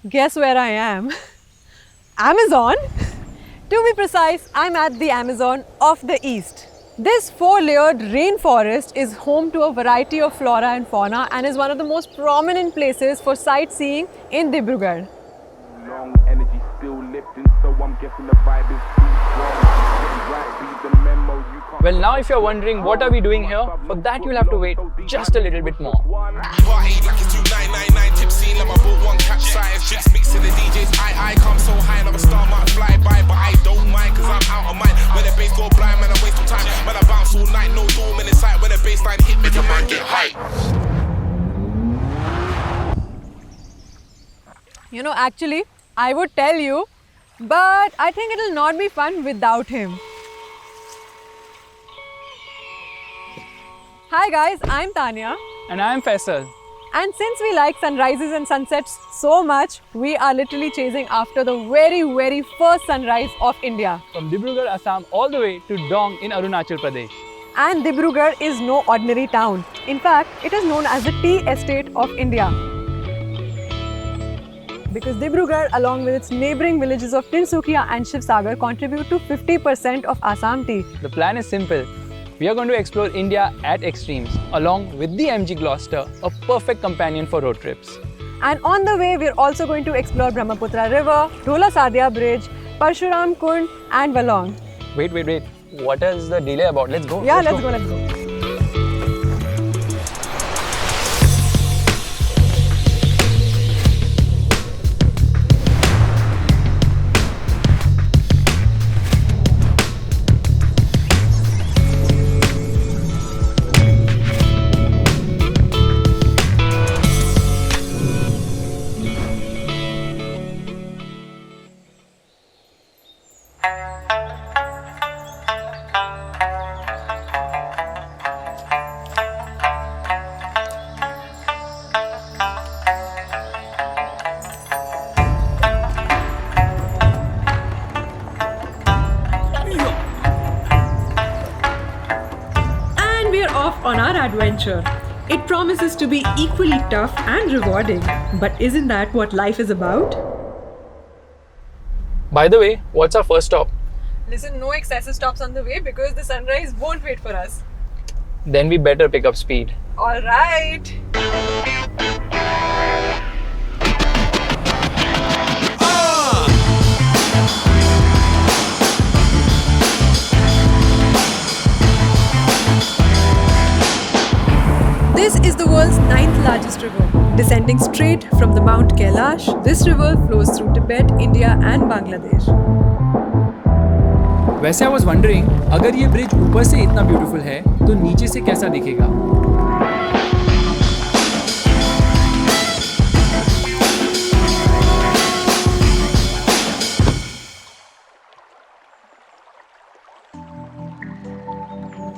Guess where I am? Amazon? To be precise, I'm at the Amazon of the East. This four-layered rainforest is home to a variety of flora and fauna and is one of the most prominent places for sightseeing in Dibrugarh. Long energy still lifting, so I'm guessing the vibe is too strong. Right, read the memo, you can't. Well, now if you're wondering what are we doing here, for that you'll have to wait just a little bit more. Party like it's 2999 tipsy, like I bought one capsize. Drinks mixing the DJs, I come so high, and I'm a star, might fly by, but I don't mind, cause I'm out of mind. When the bass go blind, man, I waste no time. Man, I bounce all night, no doom in the sight. When the bassline hit, make a man get hype. You know, actually, I would tell you, but I think it'll not be fun without him. Hi guys, I'm Tanya. And I'm Faisal. And since we like sunrises and sunsets so much, we are literally chasing after the very first sunrise of India. From Dibrugarh, Assam all the way to Dong in Arunachal Pradesh. And Dibrugarh is no ordinary town. In fact, it is known as the tea estate of India. Because Dibrugarh, along with its neighbouring villages of Tinsukia and Shivsagar, contribute to 50% of Assam tea. The plan is simple. We are going to explore India at extremes, along with the MG Gloucester, a perfect companion for road trips. And on the way, we're also going to explore Brahmaputra River, Dhola Sadia Bridge, Parshuram Kund and Valong. Wait. What is the delay about? Let's go. Yeah, let's go. Off on our adventure. It promises to be equally tough and rewarding. But isn't that what life is about? By the way, what's our first stop? Listen, no excessive stops on the way because the sunrise won't wait for us. Then we better pick up speed. All right. This is the world's 9th largest river. Descending straight from the Mount Kailash, this river flows through Tibet, India and Bangladesh. वैसे I was wondering, अगर ये bridge ऊपर से इतना beautiful है, तो नीचे से कैसा दिखेगा?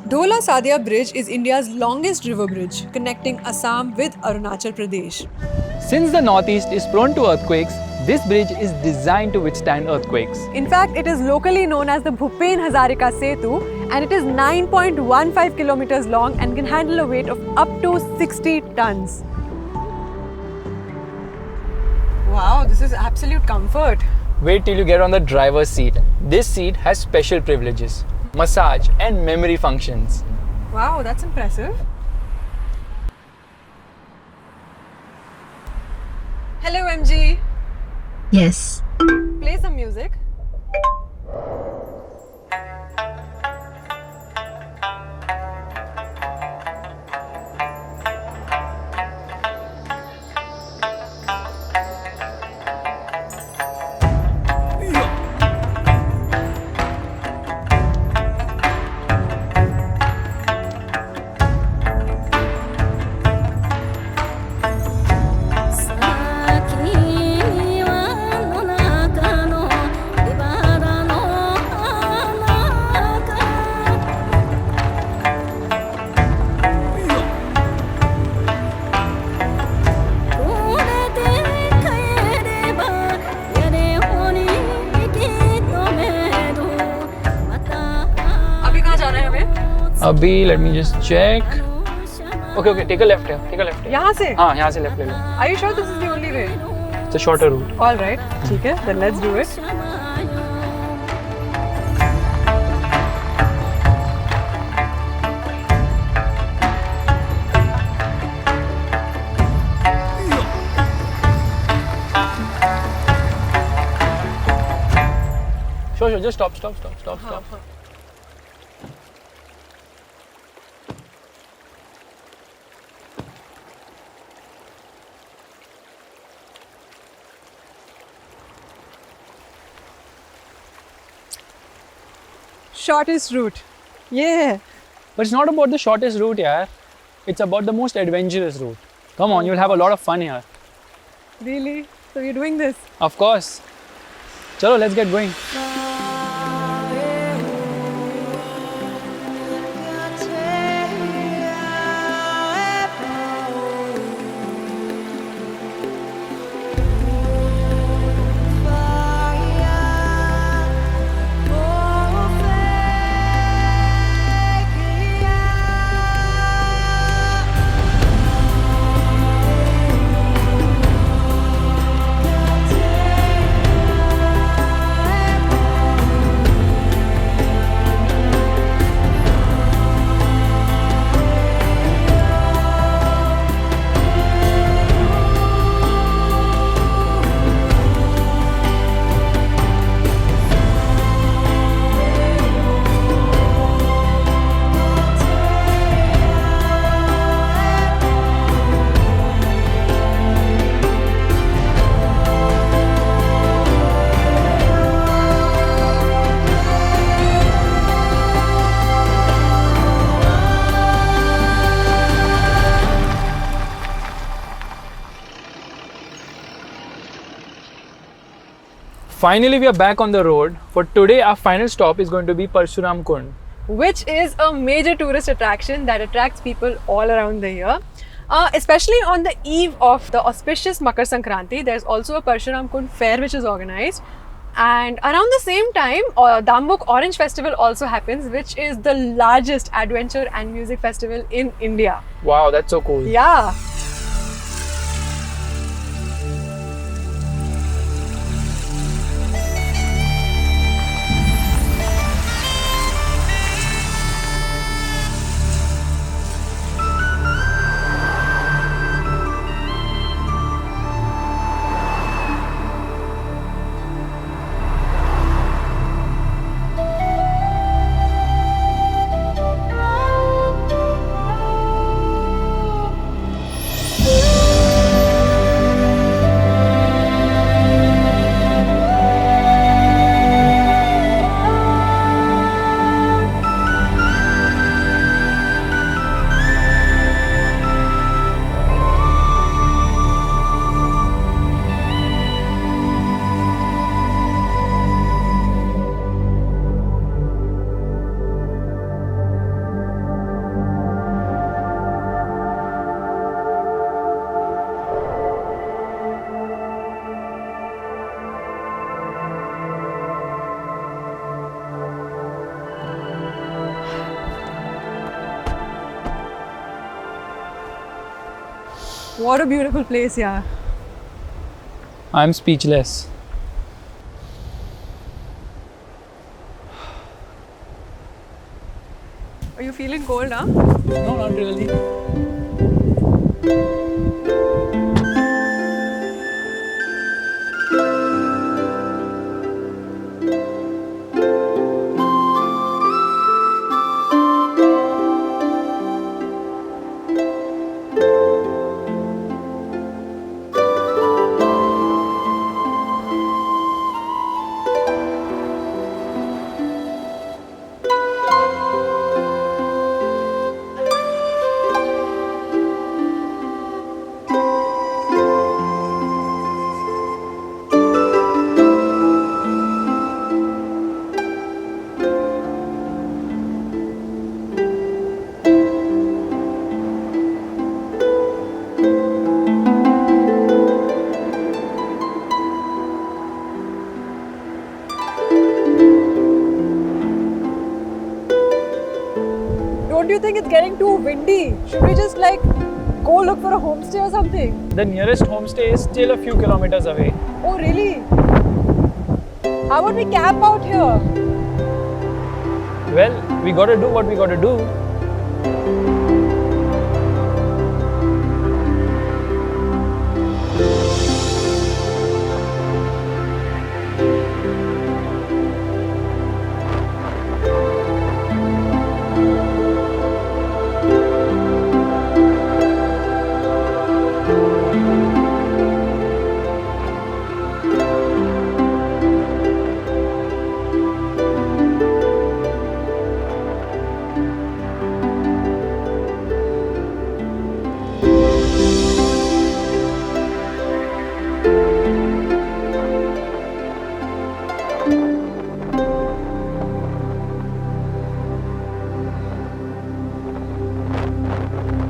Dhola Sadia Bridge is India's longest river bridge, connecting Assam with Arunachal Pradesh. Since the northeast is prone to earthquakes, this bridge is designed to withstand earthquakes. In fact, it is locally known as the Bhupen Hazarika Setu and it is 9.15 kilometers long and can handle a weight of up to 60 tons. Wow, this is absolute comfort. Wait till you get on the driver's seat. This seat has special privileges, massage and memory functions. Wow, that's impressive. Hello MG. Yes. Play some music. Abhi, let me just check. Okay, take a left here. यहाँ से? हाँ, यहाँ से left ले लो. Are you sure this is the only way? It's a shorter route. All right, ठीक है, then let's do it. Sure, just stop. Shortest route. Yeah. But it's not about the shortest route, yaar. It's about the most adventurous route. Come on, you'll have a lot of fun here. Really? So you're doing this? Of course. Chalo, let's get going. Finally, we are back on the road. For today, our final stop is going to be Parshuram Kund. Which is a major tourist attraction that attracts people all around the year. Especially on the eve of the auspicious Makar Sankranti, there's also a Parshuram Kund fair which is organized. And around the same time, Dambuk Orange Festival also happens, which is the largest adventure and music festival in India. Wow, that's so cool. Yeah. What a beautiful place, yeah. I'm speechless. Are you feeling cold, huh? No, not really. Don't you think it's getting too windy? Should we just like go look for a homestay or something? The nearest homestay is still a few kilometers away. Oh, really? How about we camp out here? Well, we gotta do what we gotta do.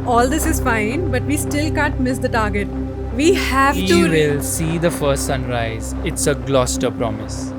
All this is fine, but we still can't miss the target. We have We to. will see the first sunrise. It's a Gloucester promise.